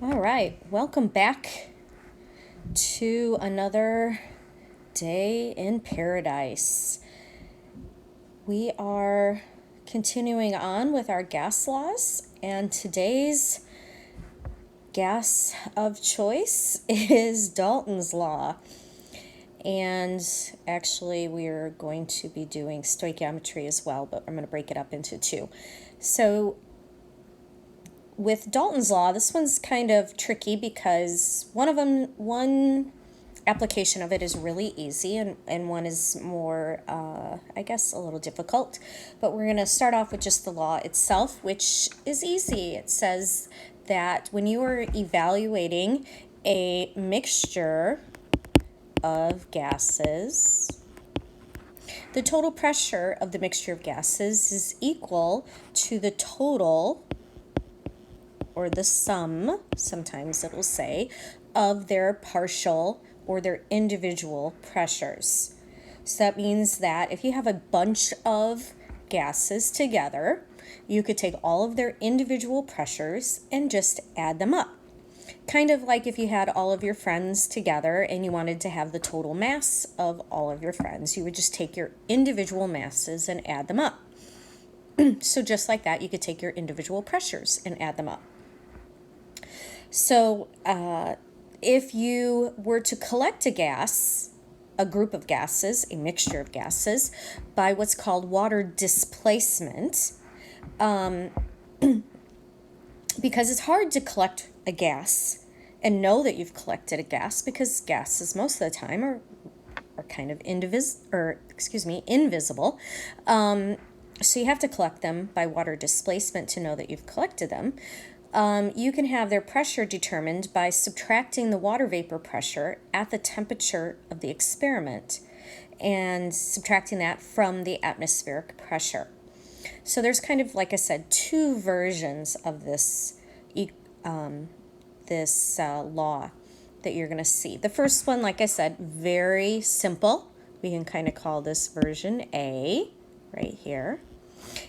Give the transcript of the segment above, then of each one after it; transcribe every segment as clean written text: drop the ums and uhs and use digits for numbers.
All right, welcome back to another day in paradise. We are continuing on with our gas laws, and today's gas of choice is Dalton's law. And actually, we're going to be doing stoichiometry as well, but I'm going to break it up into two. So with Dalton's law, this one's kind of tricky because one application of it is really easy and one is more, I guess, a little difficult. But we're going to start off with just the law itself, which is easy. It says that when you are evaluating a mixture of gases, the total pressure of the mixture of gases is equal to the total, or the sum, sometimes it will say, of their partial or their individual pressures. So that means that if you have a bunch of gases together, you could take all of their individual pressures and just add them up. Kind of like if you had all of your friends together and you wanted to have the total mass of all of your friends, you would just take your individual masses and add them up. So just like that, you could take your individual pressures and add them up. So if you were to collect a gas, a group of gases, a mixture of gases, by what's called water displacement, because it's hard to collect a gas and know that you've collected a gas, because gases most of the time are kind of invisible. So you have to collect them by water displacement to know that you've collected them. You can have their pressure determined by subtracting the water vapor pressure at the temperature of the experiment and subtracting that from the atmospheric pressure. So there's kind of, like I said, two versions of this law that you're going to see. The first one, like I said, very simple. We can kind of call this version A right here.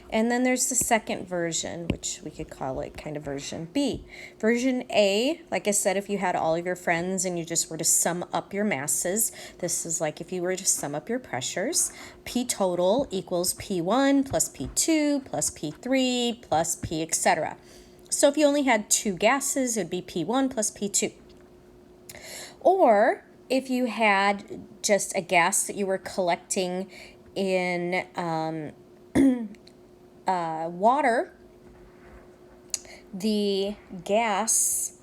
And then there's the second version, which we could call it kind of version B. Version A, like I said, if you had all of your friends and you just were to sum up your masses, this is like if you were to sum up your pressures. P total equals P1 plus P2 plus P3 plus P, etc. So if you only had two gases, it would be P1 plus P2. Or if you had just a gas that you were collecting in water, the gas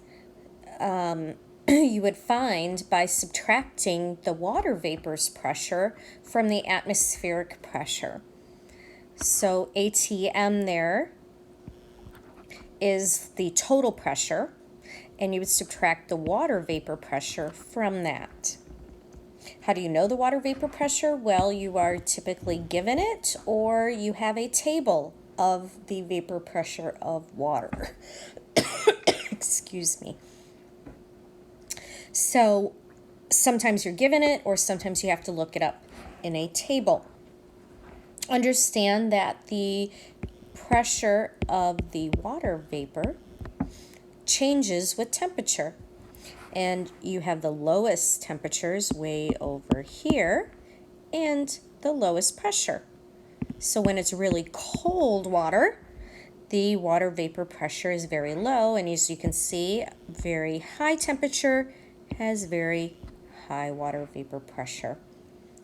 you would find by subtracting the water vapor's pressure from the atmospheric pressure. So ATM there is the total pressure, and you would subtract the water vapor pressure from that. How do you know the water vapor pressure? Well, you are typically given it, or you have a table of the vapor pressure of water. Excuse me. So sometimes you're given it, or sometimes you have to look it up in a table. Understand that the pressure of the water vapor changes with temperature. And you have the lowest temperatures way over here and the lowest pressure. So when it's really cold water, the water vapor pressure is very low, and as you can see, very high temperature has very high water vapor pressure.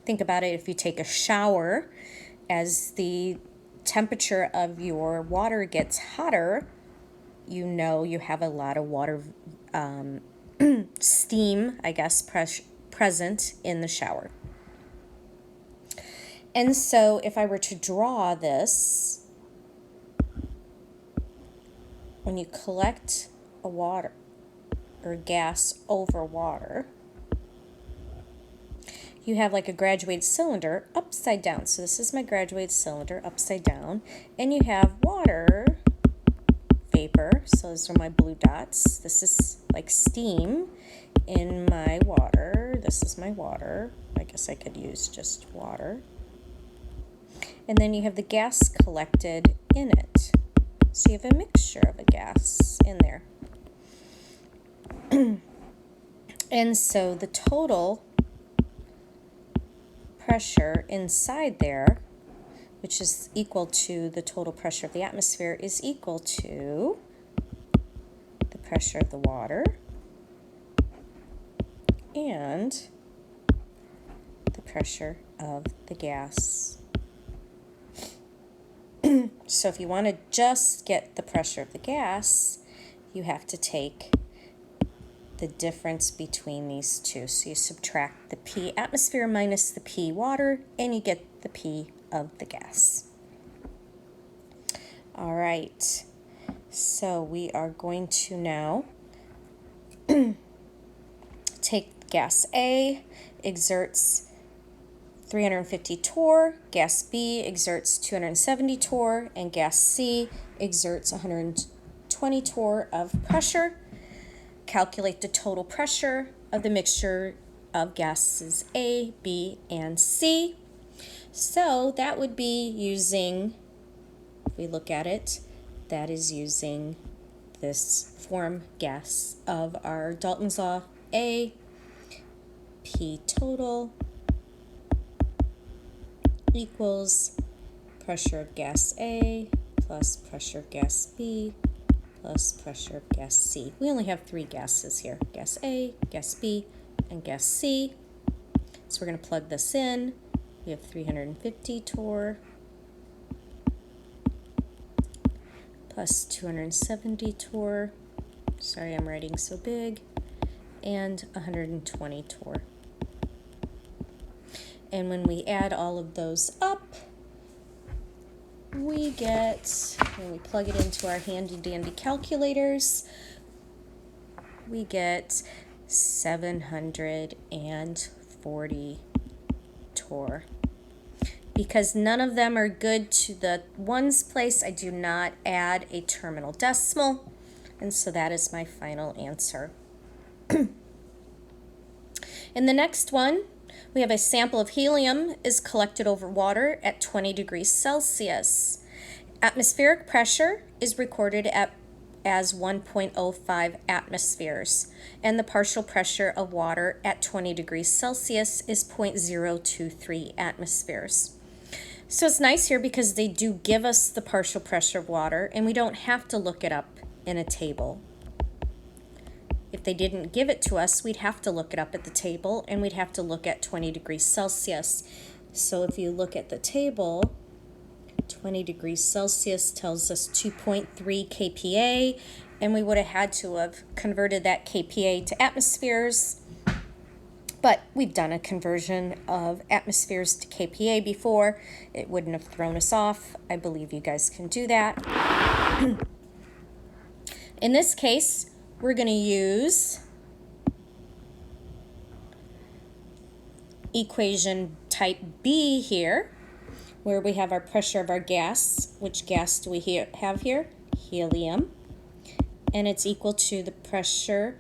Think about it, if you take a shower, as the temperature of your water gets hotter, you know you have a lot of water steam, I guess, present in the shower. And so if I were to draw this, when you collect a water or gas over water, you have like a graduated cylinder upside down. So this is my graduated cylinder upside down, and you have water vapor, so those are my blue dots. This is like steam in my water. This is my water. I guess I could use just water. And then you have the gas collected in it. So you have a mixture of a gas in there. And so the total pressure inside there, which is equal to the total pressure of the atmosphere, is equal to the pressure of the water and the pressure of the gas. So if you want to just get the pressure of the gas, you have to take the difference between these two. So you subtract the P atmosphere minus the P water, and you get the P of the gas. All right, so we are going to now take gas A, exerts 350 torr, gas B exerts 270 torr, and gas C exerts 120 torr of pressure. Calculate the total pressure of the mixture of gases A, B, and C. So that would be using, if we look at it, that is using this form gas of our Dalton's law, A, P total equals pressure of gas A plus pressure of gas B plus pressure of gas C. We only have three gases here, gas A, gas B, and gas C. So we're going to plug this in. We have 350 torr plus 270 torr. Sorry, I'm writing so big. And 120 torr. And when we add all of those up, we get, when we plug it into our handy-dandy calculators, we get 740 torr. Because none of them are good to the ones place, I do not add a terminal decimal, and so that is my final answer. In the next one, we have a sample of helium is collected over water at 20 degrees Celsius. Atmospheric pressure is recorded as 1.05 atmospheres, and the partial pressure of water at 20 degrees Celsius is 0.023 atmospheres. So it's nice here because they do give us the partial pressure of water, and we don't have to look it up in a table. If they didn't give it to us, we'd have to look it up at the table, and we'd have to look at 20 degrees Celsius. So if you look at the table, 20 degrees Celsius tells us 2.3 kPa, and we would have had to have converted that kPa to atmospheres, but we've done a conversion of atmospheres to kPa before. It wouldn't have thrown us off. I believe you guys can do that. In this case, we're going to use equation type B here, where we have our pressure of our gas. Which gas do we have here? Helium. And it's equal to the pressure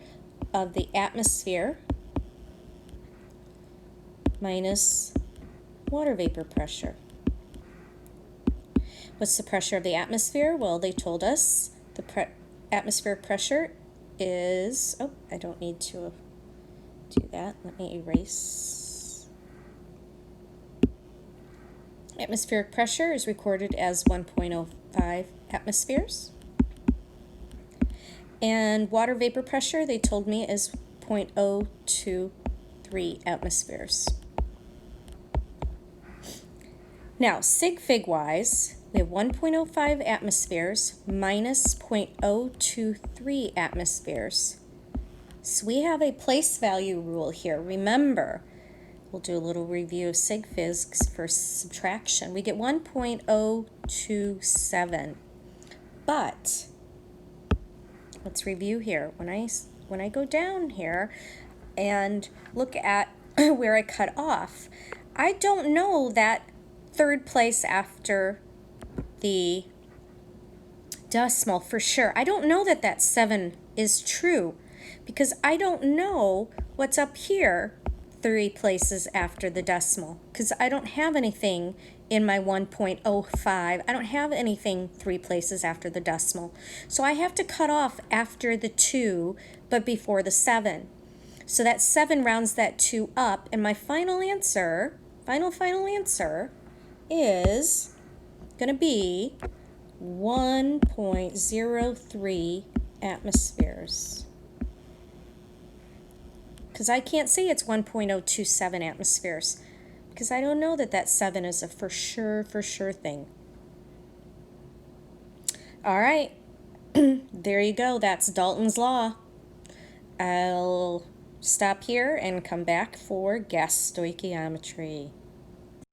of the atmosphere minus water vapor pressure. What's the pressure of the atmosphere? Well, they told us the atmospheric pressure is, oh, I don't need to do that. Let me erase. Atmospheric pressure is recorded as 1.05 atmospheres. And water vapor pressure, they told me, is 0.023 atmospheres. Now, sig fig wise, we have 1.05 atmospheres minus 0.023 atmospheres. So we have a place value rule here. Remember, we'll do a little review of sig figs for subtraction. We get 1.027. But let's review here. When I go down here and look at where I cut off, I don't know that third place after the decimal for sure. I don't know that that 7 is true because I don't know what's up here 3 places after the decimal because I don't have anything in my 1.05. I don't have anything 3 places after the decimal. So I have to cut off after the 2, but before the 7. So that 7 rounds that 2 up, and my final answer, final answer, is going to be 1.03 atmospheres. Because I can't say it's 1.027 atmospheres, because I don't know that that 7 is a for sure thing. All right, there you go. That's Dalton's law. I'll stop here and come back for gas stoichiometry.